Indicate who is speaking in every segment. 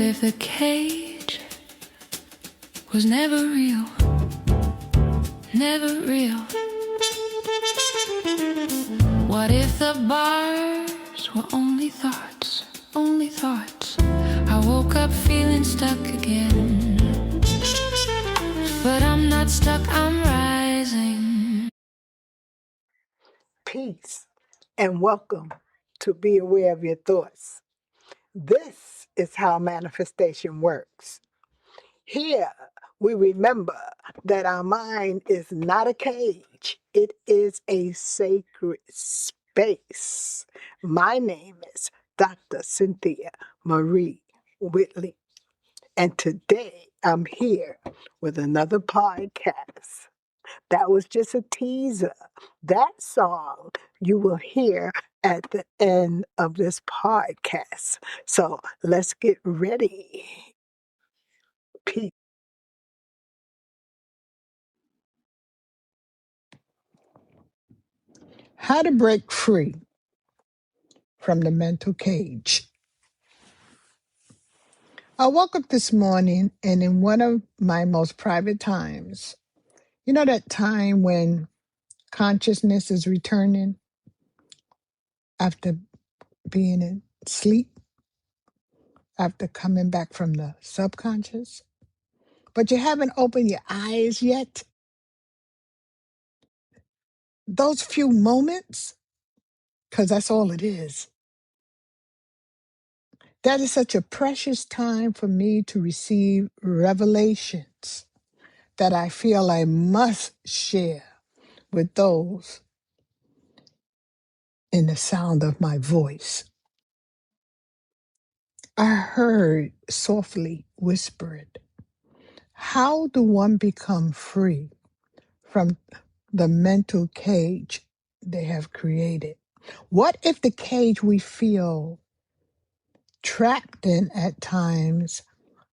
Speaker 1: if the cage was never real, never real? What if the bars were only thoughts, only thoughts? I woke up feeling stuck again, but I'm not stuck, I'm rising.
Speaker 2: Peace and welcome to Be Aware of Your Thoughts. This is how manifestation works. Here we remember that our mind is not a cage, it is a sacred space. My name is Dr. Cynthia Marie Whitley, and today I'm here with another podcast. That was just a teaser. That song you will hear at the end of this podcast. So let's get ready. Peace. How to break free from the mental cage. I woke up this morning and in one of my most private times, you know that time when consciousness is returning after being in sleep, after coming back from the subconscious, but you haven't opened your eyes yet? Those few moments, because that's all it is, that is such a precious time for me to receive revelations that I feel I must share with those in the sound of my voice. I heard softly whispered, how do one become free from the mental cage they have created? What if the cage we feel trapped in at times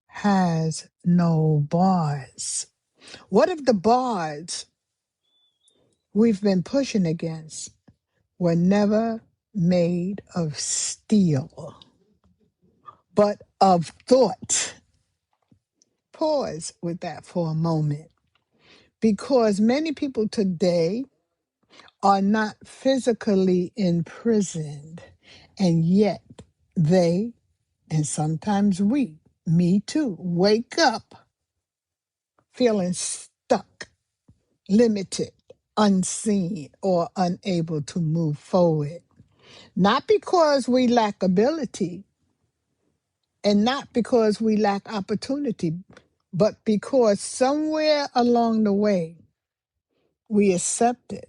Speaker 2: has no bars? What if the bars we've been pushing against were never made of steel, but of thought? Pause with that for a moment, because many people today are not physically imprisoned, and yet they, and sometimes we, me too, wake up feeling stuck, limited, unseen, or unable to move forward. Not because we lack ability and not because we lack opportunity, but because somewhere along the way we accepted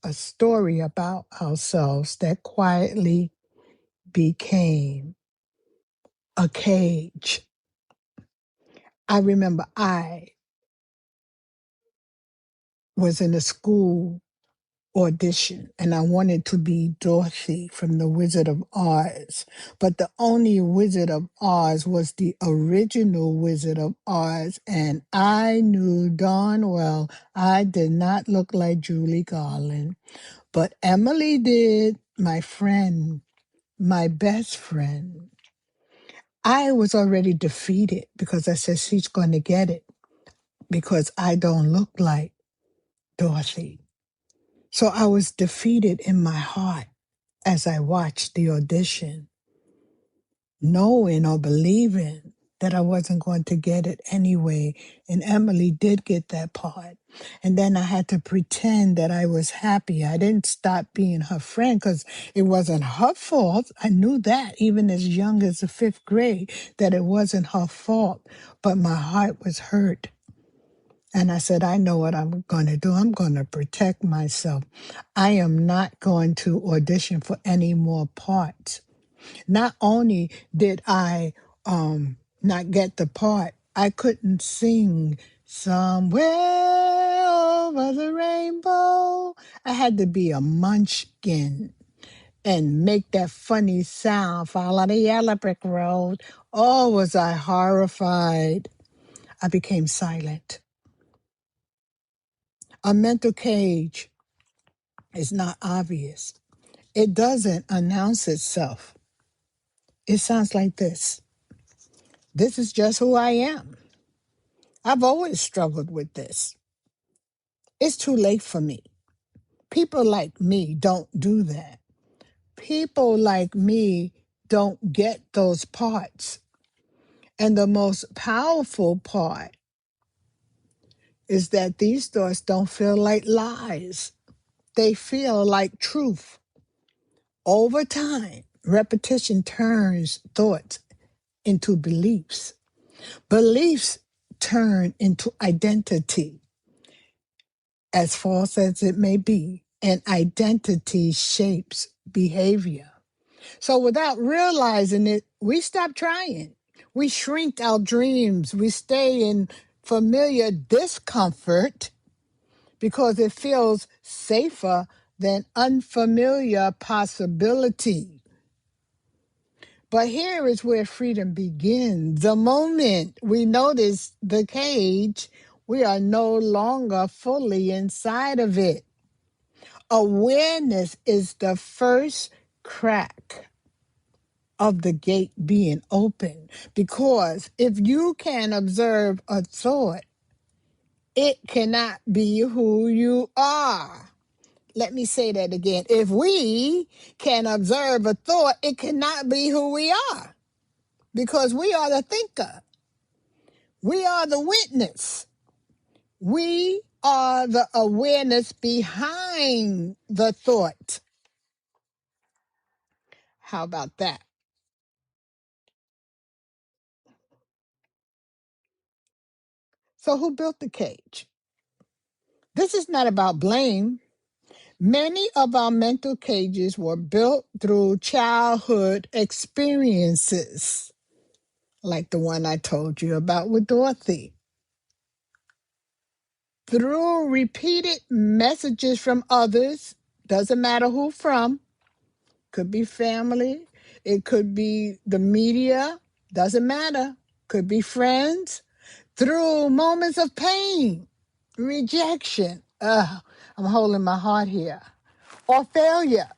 Speaker 2: a story about ourselves that quietly became a cage. I remember I was in a school audition and I wanted to be Dorothy from The Wizard of Oz, but the only Wizard of Oz was the original Wizard of Oz, and I knew darn well I did not look like Julie Garland, but Emily did, my friend, my best friend. I was already defeated because I said she's going to get it because I don't look like Dorothy. So I was defeated in my heart as I watched the audition, knowing or believing that I wasn't going to get it anyway. And Emily did get that part. And then I had to pretend that I was happy. I didn't stop being her friend because it wasn't her fault. I knew that even as young as the fifth grade, that it wasn't her fault. But my heart was hurt. And I said, I know what I'm going to do. I'm going to protect myself. I am not going to audition for any more parts. Not only did I not get the part, I couldn't sing Somewhere Over the Rainbow. I had to be a munchkin and make that funny sound, follow the yellow brick road. Oh, was I horrified. I became silent. A mental cage is not obvious. It doesn't announce itself. It sounds like this. This is just who I am. I've always struggled with this. It's too late for me. People like me don't do that. People like me don't get those parts. And the most powerful part is that these thoughts don't feel like lies. They feel like truth. Over time, repetition turns thoughts into beliefs. Beliefs turn into identity, as false as it may be, and identity shapes behavior. So without realizing it, we stop trying. We shrink our dreams. We stay in familiar discomfort because it feels safer than unfamiliar possibility. But here is where freedom begins. The moment we notice the cage, we are no longer fully inside of it. Awareness is the first crack of the gate being open, because if you can observe a thought, it cannot be who you are. Let me say that again. If we can observe a thought, it cannot be who we are, because we are the thinker. We are the witness. We are the awareness behind the thought. How about that? So who built the cage? This is not about blame. Many of our mental cages were built through childhood experiences, like the one I told you about with Dorothy. Through repeated messages from others, doesn't matter who from, could be family, it could be the media, doesn't matter, could be friends, through moments of pain, rejection, I'm holding my heart here, or failure.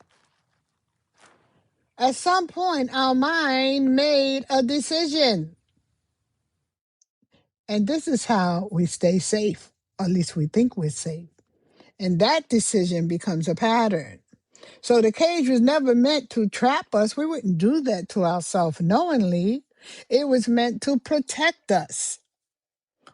Speaker 2: At some point, our mind made a decision. And this is how we stay safe, or at least we think we're safe. And that decision becomes a pattern. So the cage was never meant to trap us. We wouldn't do that to ourselves knowingly. It was meant to protect us.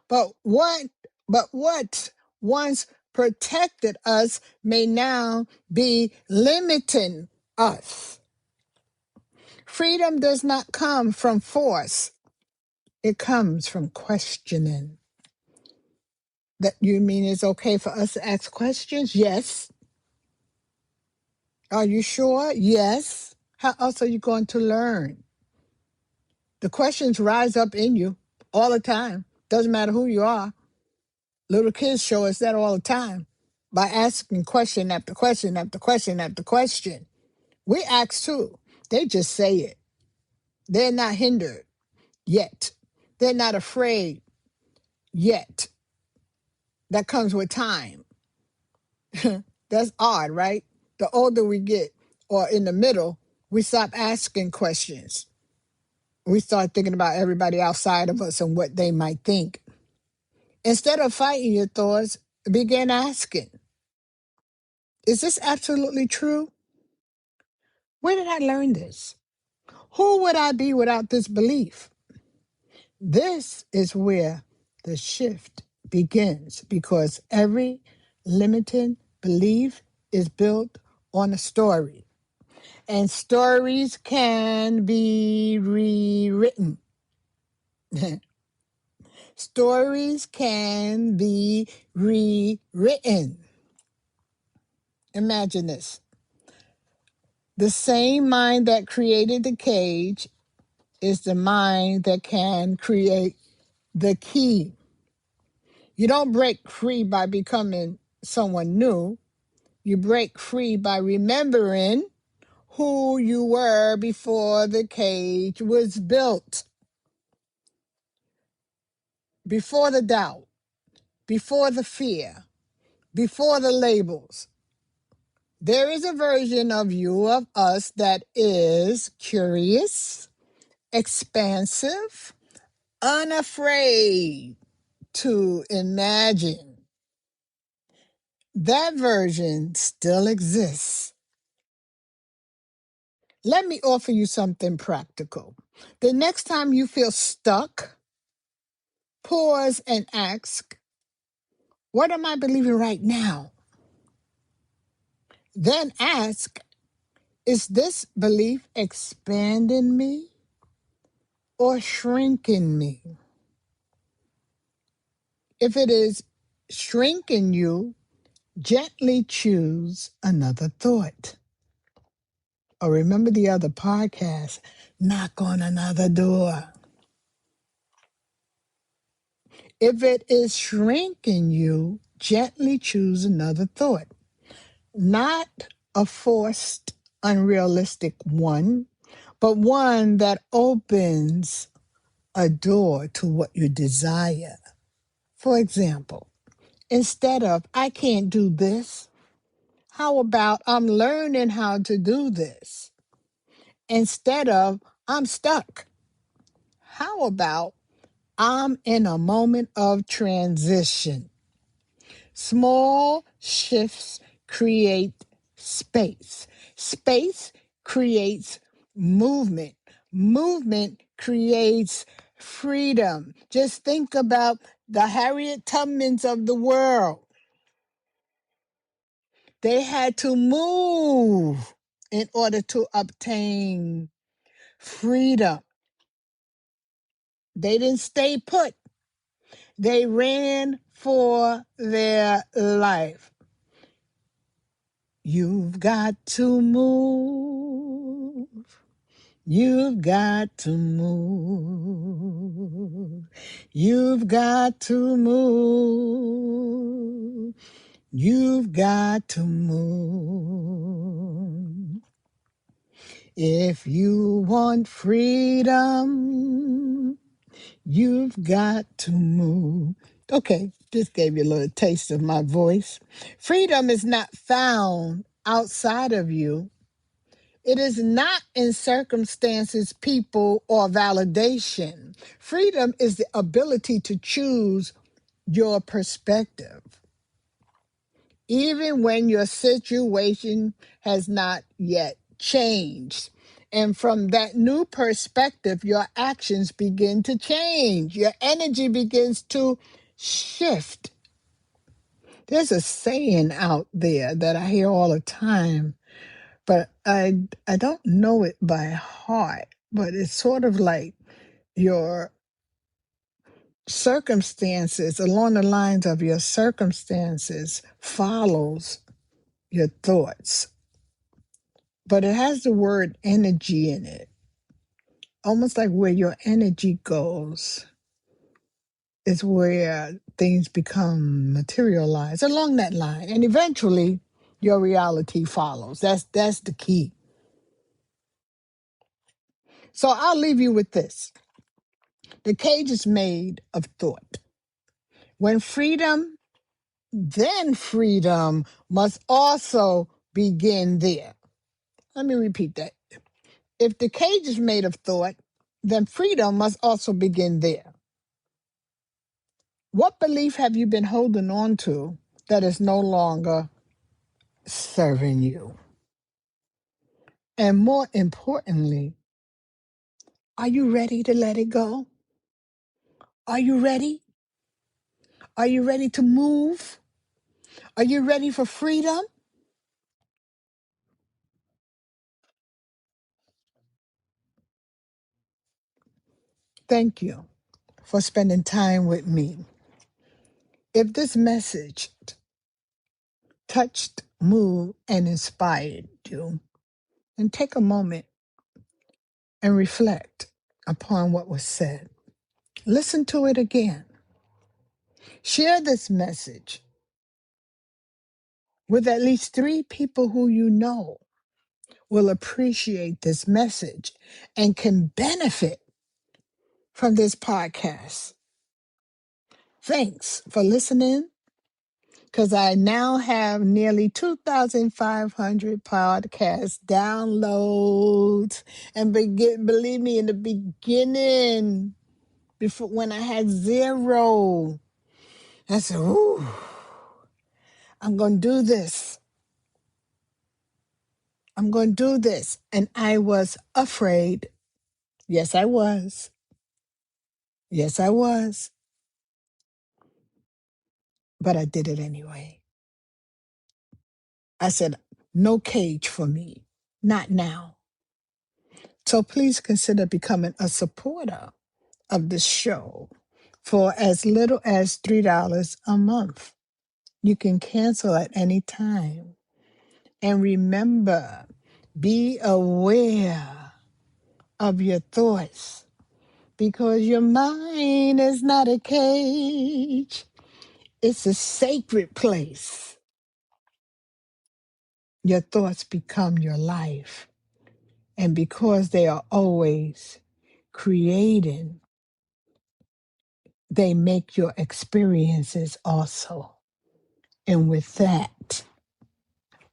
Speaker 2: But what once protected us may now be limiting us. Freedom does not come from force. It comes from questioning. That you mean it's okay for us to ask questions? Yes. Are you sure? Yes. How else are you going to learn? The questions rise up in you all the time. Doesn't matter who you are. Little kids show us that all the time by asking question after question after question after question. We ask too. They just say it. They're not hindered yet. They're not afraid yet. That comes with time. That's odd, right? The older we get, or in the middle, we stop asking questions. We start thinking about everybody outside of us and what they might think. Instead of fighting your thoughts, begin asking, is this absolutely true? Where did I learn this? Who would I be without this belief? This is where the shift begins, because every limiting belief is built on a story. And stories can be rewritten. Stories can be rewritten. Imagine this. The same mind that created the cage is the mind that can create the key. You don't break free by becoming someone new. You break free by remembering who you were before the cage was built. Before the doubt, before the fear, before the labels. There is a version of you, of us, that is curious, expansive, unafraid to imagine that version still exists. Let me offer you something practical. The next time you feel stuck, pause and ask, what am I believing right now? Then ask, is this belief expanding me or shrinking me? If it is shrinking you, gently choose another thought. Or remember the other podcast, knock on another door. If it is shrinking you, gently choose another thought. Not a forced, unrealistic one, but one that opens a door to what you desire. For example, instead of, I can't do this, how about I'm learning how to do this? Instead of, I'm stuck, how about I'm in a moment of transition? Small shifts create space. Space creates movement. Movement creates freedom. Just think about the Harriet Tubmans of the world. They had to move in order to obtain freedom. They didn't stay put. They ran for their life. You've got to move. You've got to move. You've got to move. You've got to move. If you want freedom, you've got to move. Okay, this gave you a little taste of my voice. Freedom is not found outside of you. It is not in circumstances, people, or validation. Freedom is the ability to choose your perspective, even when your situation has not yet changed. And from that new perspective, your actions begin to change. Your energy begins to shift. There's a saying out there that I hear all the time, but I don't know it by heart, but it's sort of like your circumstances, along the lines of your circumstances, follows your thoughts. But it has the word energy in it, almost like where your energy goes is where things become materialized along that line. And eventually your reality follows. That's the key. So I'll leave you with this. The cage is made of thought. When freedom, then freedom must also begin there. Let me repeat that. If the cage is made of thought, then freedom must also begin there. What belief have you been holding on to that is no longer serving you? And more importantly, are you ready to let it go? Are you ready? Are you ready to move? Are you ready for freedom? Thank you for spending time with me. If this message touched, moved, and inspired you, then take a moment and reflect upon what was said. Listen to it again. Share this message with at least 3 people who you know will appreciate this message and can benefit from this podcast. Thanks for listening, because I now have nearly 2,500 podcast downloads. And believe me, in the beginning, Before, when I had zero, I said, ooh, I'm going to do this. I'm going to do this. And I was afraid. Yes, I was. Yes, I was. But I did it anyway. I said, no cage for me. Not now. So please consider becoming a supporter of the show for as little as $3 a month. You can cancel at any time. And remember, be aware of your thoughts because your mind is not a cage. It's a sacred place. Your thoughts become your life. And because they are always creating, they make your experiences also. And with that,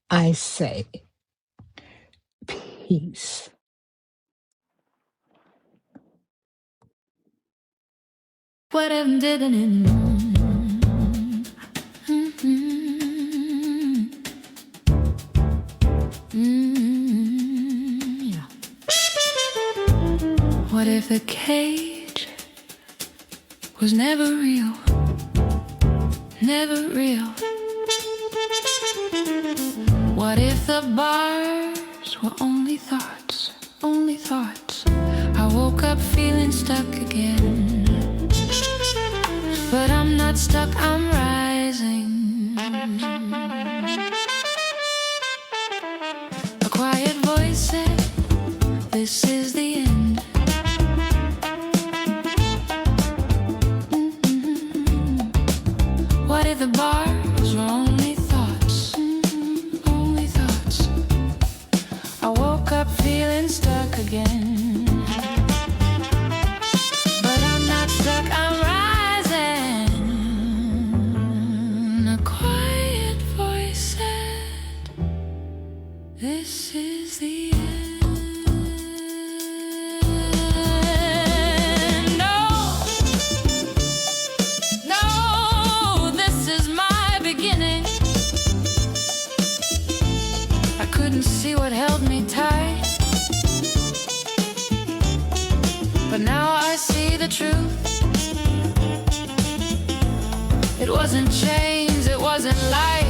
Speaker 2: I say peace.
Speaker 1: Whatever didn't it? Yeah. What if the cage was never real? Never real. What if the bars were only thoughts? Only thoughts. I woke up feeling stuck again. But I'm not stuck, I'm rising. A quiet voice said, this is the end. What if the bars were only thoughts? Only thoughts. I woke up feeling stuck again. But I'm not stuck, I'm rising. A quiet voice said, this is the end. No, no, this is my beginning. I couldn't see what held me tight, but now I see the truth. It wasn't chains, it wasn't light.